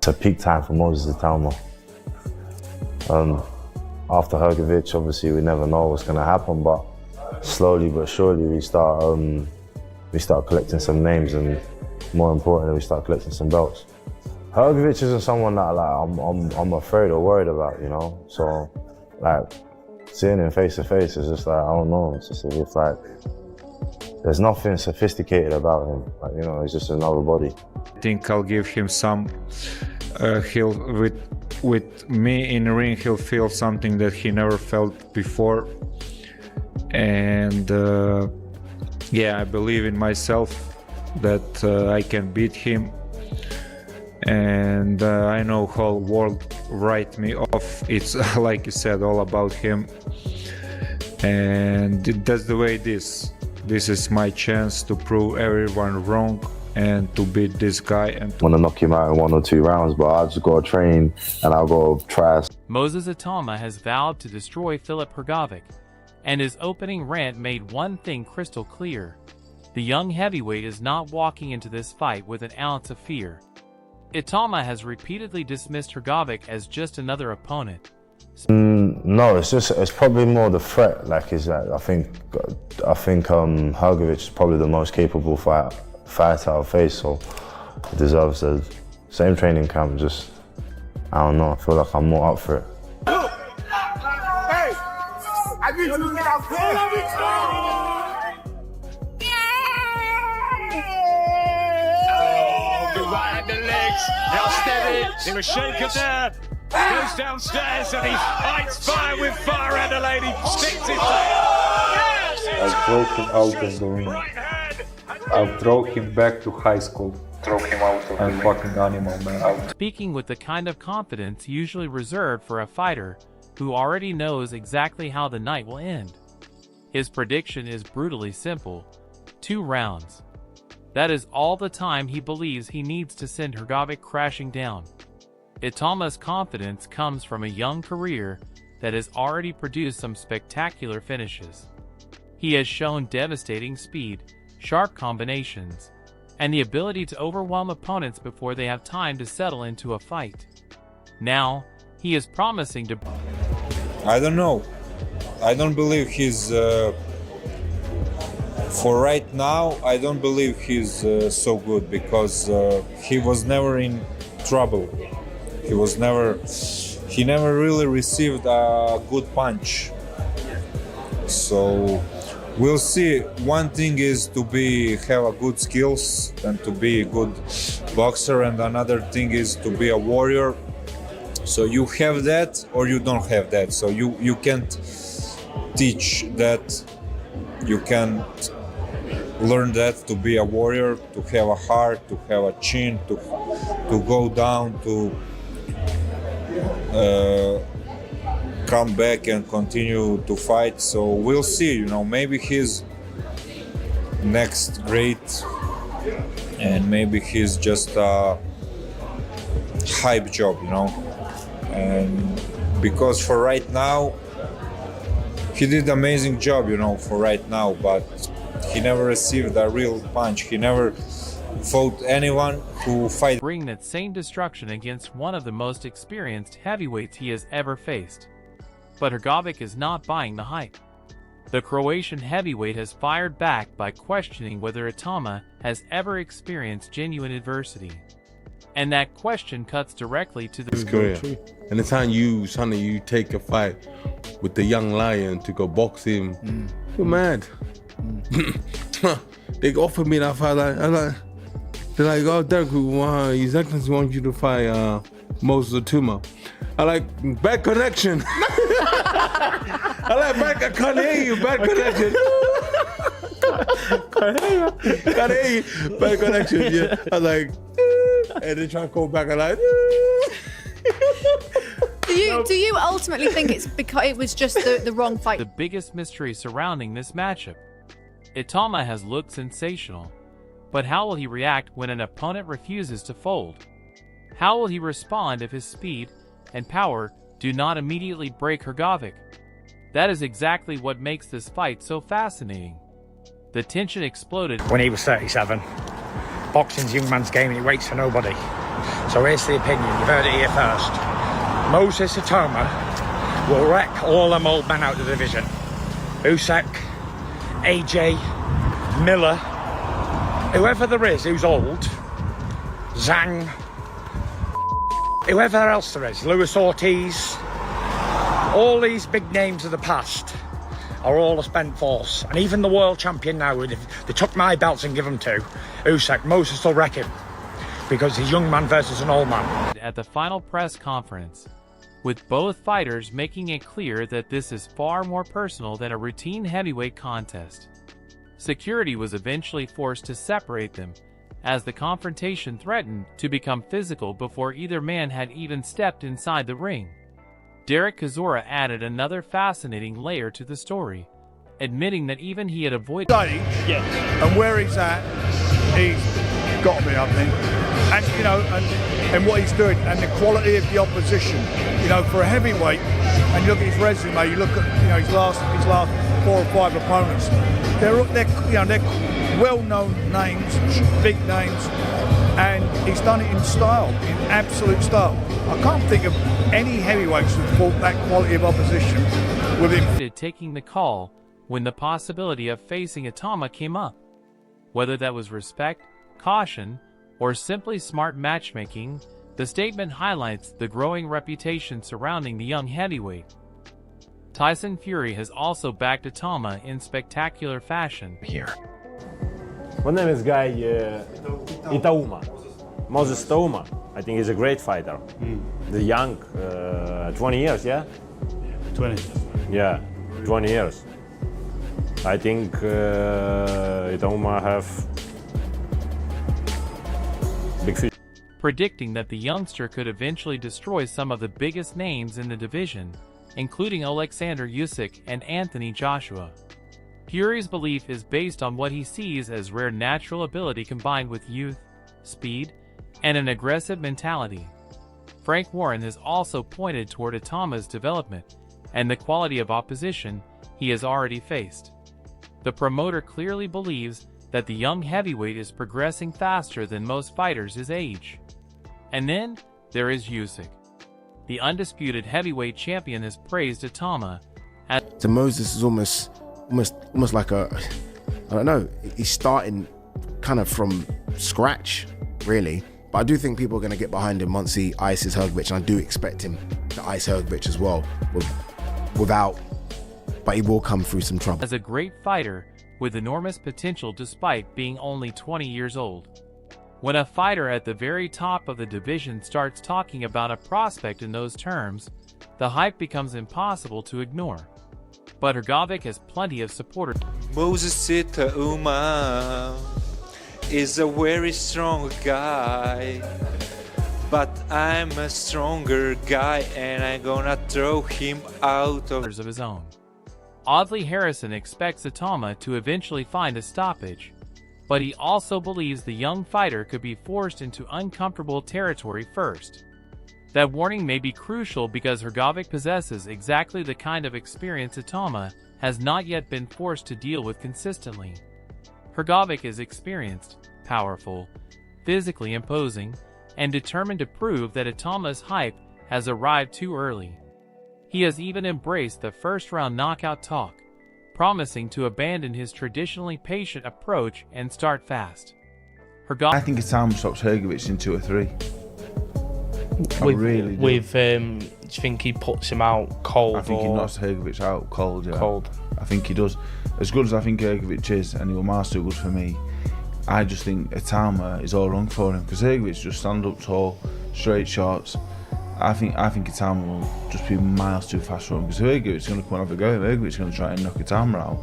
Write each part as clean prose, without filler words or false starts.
It's a peak time for Moses Itauma. After Hrgovic, obviously we never know what's going to happen, but slowly but surely we start collecting some names, and more importantly, we start collecting some belts. Hrgovic isn't someone that I'm afraid or worried about, you know. So like seeing him face to face is just like, I don't know. It's just as if like there's nothing sophisticated about him. Like, you know, he's just another body. I think I'll give him some. With me in the ring, he'll feel something that he never felt before, and yeah, I believe in myself that I can beat him, and I know whole world write me off. It's like you said, all about him, and that's the way it is. This is my chance to prove everyone wrong and to beat this guy. And I want to knock him out in 1 or 2 rounds, but I just got to train and I'll go try. Moses Itauma has vowed to destroy Filip Hrgovic, and his opening rant made one thing crystal clear. The young heavyweight is not walking into this fight with an ounce of fear. Itauma has repeatedly dismissed Hrgovic as just another opponent. No, it's probably more the threat. Like, is that I think Hrgovic is probably the most capable fighter I've faced, so he deserves the same training camp. Just, I don't know, I feel like I'm more up for it. Hey, I need you to get out there. Right at the legs, now Stebbins, he was shaken there, goes downstairs and he fights fire with fire, and the lady sticks his leg. I throw him out of the ring. I'll throw him back to high school. Throw him out of I'm fucking animal, man. Speaking with the kind of confidence usually reserved for a fighter who already knows exactly how the night will end. His prediction is brutally simple: 2 rounds. That is all the time he believes he needs to send Hrgovic crashing down. Itauma's confidence comes from a young career that has already produced some spectacular finishes. He has shown devastating speed, sharp combinations, and the ability to overwhelm opponents before they have time to settle into a fight. Now, he is promising to... I don't know. I don't believe he's... For right now, I don't believe he's so good, because he was never in trouble. He never really received a good punch. So we'll see. One thing is to have a good skills and to be a good boxer, and another thing is to be a warrior. So you have that or you don't have that. So you can't teach that. You can't learn that, to be a warrior, to have a heart, to have a chin, to go down, to come back and continue to fight. So we'll see, you know, maybe he's next great, and maybe he's just a hype job, you know. And because for right now, he did an amazing job, you know, for right now, but he never received a real punch. He never fought anyone who fight. Bring that same destruction against one of the most experienced heavyweights he has ever faced. But Hrgovic is not buying the hype. The Croatian heavyweight has fired back by questioning whether Itauma has ever experienced genuine adversity. And that question cuts directly to the career. Anytime you take a fight with the young lion to go box him, you're mad. They offered me that fight. They're like, oh, Derek, His Excellency wants you to fight Moses Itauma. I like bad connection. I like bad. I can't hear you. Bad connection. Can't hear you. Bad connection. Yeah. I like, and they try to call back. I like. Do you ultimately think it's because it was just the wrong fight? The biggest mystery surrounding this matchup. Itauma has looked sensational, but how will he react when an opponent refuses to fold? How will he respond if his speed and power do not immediately break Hrgovic? That is exactly what makes this fight so fascinating. The tension exploded when he was 37. Boxing's young man's game and he waits for nobody. So here's the opinion, you've heard it here first. Moses Itauma will wreck all them old men out of the division. Usyk, AJ, Miller, whoever there is who's old, Zhang, whoever else there is, Luis Ortiz, all these big names of the past are all a spent force. And even the world champion now, if they took my belts and give them to Usyk, Moses will wreck him. Because he's a young man versus an old man. At the final press conference, with both fighters making it clear that this is far more personal than a routine heavyweight contest. Security was eventually forced to separate them, as the confrontation threatened to become physical before either man had even stepped inside the ring. Derek Chisora added another fascinating layer to the story, admitting that even he had avoided and where he's at, he's got to be, I think. And you know, and what he's doing, and the quality of the opposition. You know, for a heavyweight, and you look at his resume, you look at his last 4 or 5 opponents. They're well-known names, big names, and he's done it in style, in absolute style. I can't think of any heavyweights who fought that quality of opposition with him. Taking the call when the possibility of facing Itauma came up. Whether that was respect, caution, or simply smart matchmaking, the statement highlights the growing reputation surrounding the young heavyweight. Tyson Fury has also backed Itauma in spectacular fashion. Here. My name is Guy Itauma. Moses Itauma. I think he's a great fighter. The young, 20 years, yeah? 20. Yeah, 20 years. I think Itauma have big future. Predicting that the youngster could eventually destroy some of the biggest names in the division, including Alexander Usyk and Anthony Joshua. Fury's belief is based on what he sees as rare natural ability combined with youth, speed, and an aggressive mentality. Frank Warren has also pointed toward Itauma's development and the quality of opposition he has already faced. The promoter clearly believes that the young heavyweight is progressing faster than most fighters his age. And then there is Usyk. The undisputed heavyweight champion has praised Itauma as to Moses is almost like I don't know, he's starting kind of from scratch, really. But I do think people are going to get behind him once he ices Hrgovic, and I do expect him to ice Hrgovic as well, but he will come through some trouble. As a great fighter with enormous potential despite being only 20 years old. When a fighter at the very top of the division starts talking about a prospect in those terms, the hype becomes impossible to ignore. But Hrgovic has plenty of supporters. Moses Itauma is a very strong guy, but I'm a stronger guy and I'm gonna throw him out of his own. Audley Harrison expects Itauma to eventually find a stoppage, but he also believes the young fighter could be forced into uncomfortable territory first. That warning may be crucial because Hrgovic possesses exactly the kind of experience Itauma has not yet been forced to deal with consistently. Hrgovic is experienced, powerful, physically imposing, and determined to prove that Itauma's hype has arrived too early. He has even embraced the first-round knockout talk, promising to abandon his traditionally patient approach and start fast. I think Itauma stops Hrgovic in 2 or 3. I really do. Do you think he puts him out cold? I think he knocks Hrgovic out cold, yeah. Cold. I think he does. As good as I think Hrgovic is, and he will master good for me, I just think Itauma is all wrong for him, because Hrgovic just stand up tall, straight shots. I think Itauma will just be miles too fast for him, because Hrgovic is going to come and have a go. Hrgovic is going to try and knock Itauma out,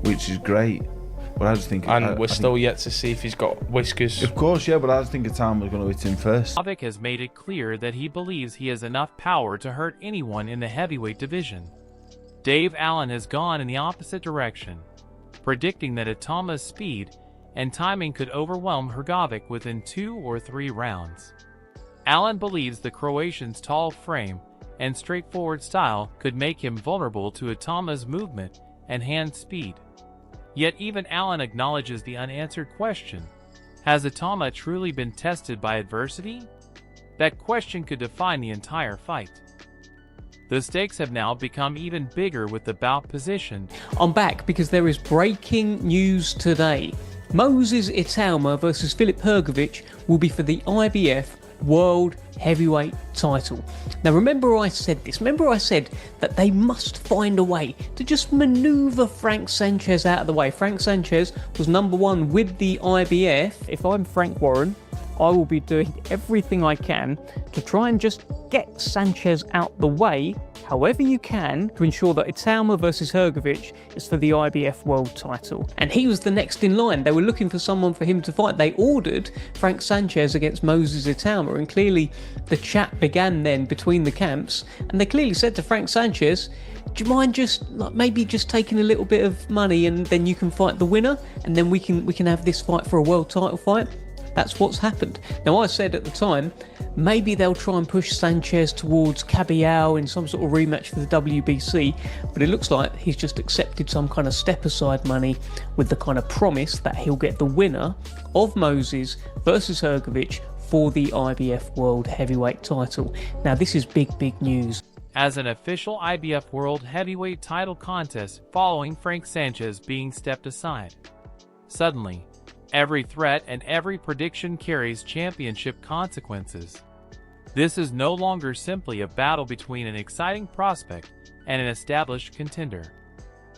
which is great. But I just think, and we're still yet to see if he's got whiskers. Of course, yeah, but I just think Itauma is going to hit him first. Hrgovic has made it clear that he believes he has enough power to hurt anyone in the heavyweight division. Dave Allen has gone in the opposite direction, predicting that Itauma's speed and timing could overwhelm Hrgovic within 2 or 3 rounds. Allen believes the Croatian's tall frame and straightforward style could make him vulnerable to Itauma's movement and hand speed. Yet even Allen acknowledges the unanswered question: has Itauma truly been tested by adversity? That question could define the entire fight. The stakes have now become even bigger with the bout positioned. I'm back because there is breaking news today. Moses Itauma versus Filip Hrgović will be for the IBF World Heavyweight title. Now remember I said this, remember I said that they must find a way to just manoeuvre Frank Sanchez out of the way. Frank Sanchez was #1 with the IBF. If I'm Frank Warren, I will be doing everything I can to try and just get Sanchez out the way, however you can, to ensure that Itauma versus Hrgović is for the IBF World title. And he was the next in line. They were looking for someone for him to fight. They ordered Frank Sanchez against Moses Itauma, and clearly the chat began then between the camps, and they clearly said to Frank Sanchez, do you mind just maybe just taking a little bit of money and then you can fight the winner, and then we can have this fight for a world title fight? That's what's happened. Now, I said at the time, maybe they'll try and push Sanchez towards Cabial in some sort of rematch for the WBC, but it looks like he's just accepted some kind of step-aside money with the kind of promise that he'll get the winner of Moses versus Hrgović for the IBF World Heavyweight title. Now, this is big, big news. As an official IBF World Heavyweight title contest following Frank Sanchez being stepped aside. Suddenly, every threat and every prediction carries championship consequences. This is no longer simply a battle between an exciting prospect and an established contender.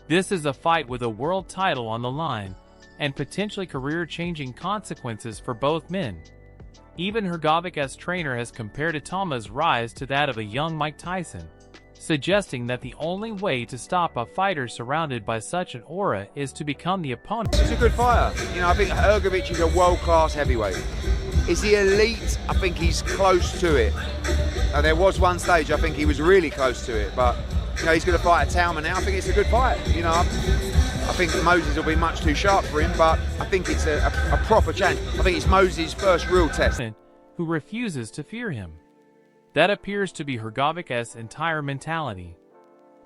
This is a fight with a world title on the line and potentially career-changing consequences for both men. Even Hrgovic's trainer has compared Itauma's rise to that of a young Mike Tyson, suggesting that the only way to stop a fighter surrounded by such an aura is to become the opponent. He's a good fighter. You know, I think Hrgovic is a world-class heavyweight. Is he elite? I think he's close to it. Now, there was one stage I think he was really close to it, but you know, he's going to fight Itauma now. I think it's a good fight. You know, I think Moses will be much too sharp for him, but I think it's a proper challenge. I think it's Moses' first real test. Who refuses to fear him. That appears to be Hrgovic's entire mentality.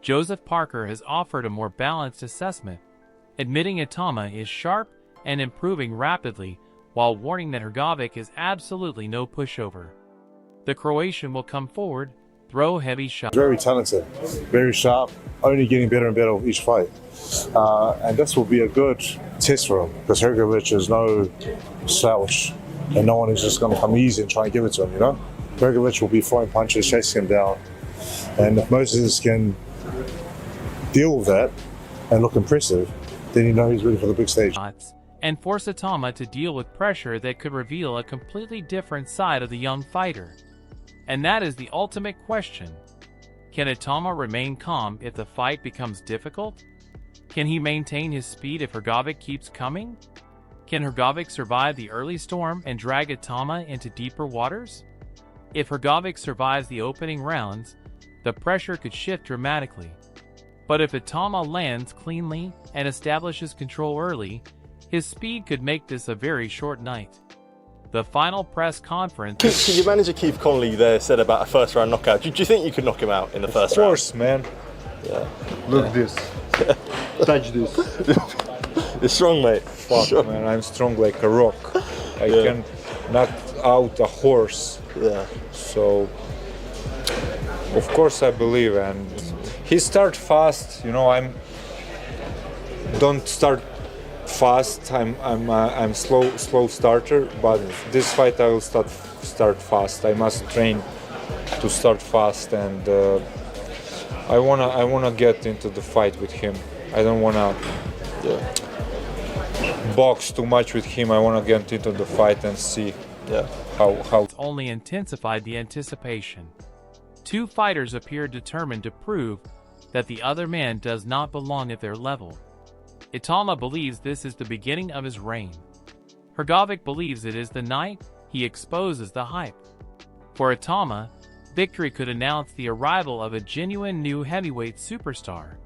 Joseph Parker has offered a more balanced assessment, admitting Itauma is sharp and improving rapidly, while warning that Hrgovic is absolutely no pushover. The Croatian will come forward, throw heavy shots. Very talented, very sharp, only getting better and better with each fight. And this will be a good test for him, because Hrgovic is no slouch, and no one is just going to come easy and try and give it to him, you know? Hrgovic will be throwing punches, chasing him down, and if Moses can deal with that and look impressive, then you know he's ready for the big stage. And force Itauma to deal with pressure that could reveal a completely different side of the young fighter. And that is the ultimate question. Can Itauma remain calm if the fight becomes difficult? Can he maintain his speed if Hrgovic keeps coming? Can Hrgovic survive the early storm and drag Itauma into deeper waters? If Hrgovic survives the opening rounds, the pressure could shift dramatically. But if Itauma lands cleanly and establishes control early, his speed could make this a very short night. The final press conference... Your manager Keith Connolly there said about a first round knockout. Do you think you could knock him out in the first round? Of course, man. Yeah. Look at this. Touch this. You're strong, mate. Fuck, man, I'm strong like a rock. I can knock out a horse. Yeah. So, of course I believe, and he start fast. You know, don't start fast. I'm slow starter, but this fight I will start fast. I must train to start fast, and I wanna get into the fight with him. I don't wanna box too much with him. I wanna get into the fight and see how. It's only intensified the anticipation. Two fighters appear determined to prove that the other man does not belong at their level. Itauma believes this is the beginning of his reign. Hrgovic believes it is the night he exposes the hype. For Itauma, victory could announce the arrival of a genuine new heavyweight superstar.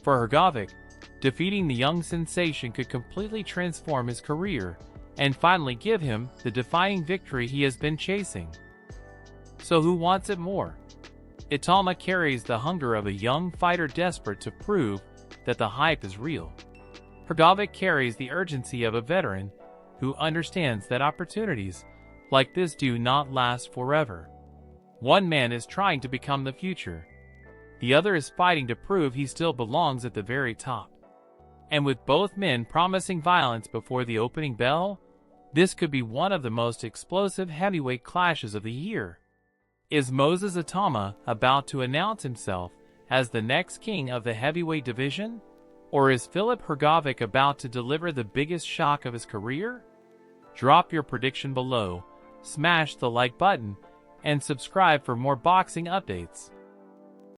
For Hrgovic, defeating the young sensation could completely transform his career and finally give him the defining victory he has been chasing. So who wants it more? Itauma carries the hunger of a young fighter desperate to prove that the hype is real. Hrgovic carries the urgency of a veteran who understands that opportunities like this do not last forever. One man is trying to become the future. The other is fighting to prove he still belongs at the very top. And with both men promising violence before the opening bell, this could be one of the most explosive heavyweight clashes of the year. Is Moses Itauma about to announce himself as the next king of the heavyweight division? Or is Filip Hrgovic about to deliver the biggest shock of his career? Drop your prediction below, smash the like button, and subscribe for more boxing updates.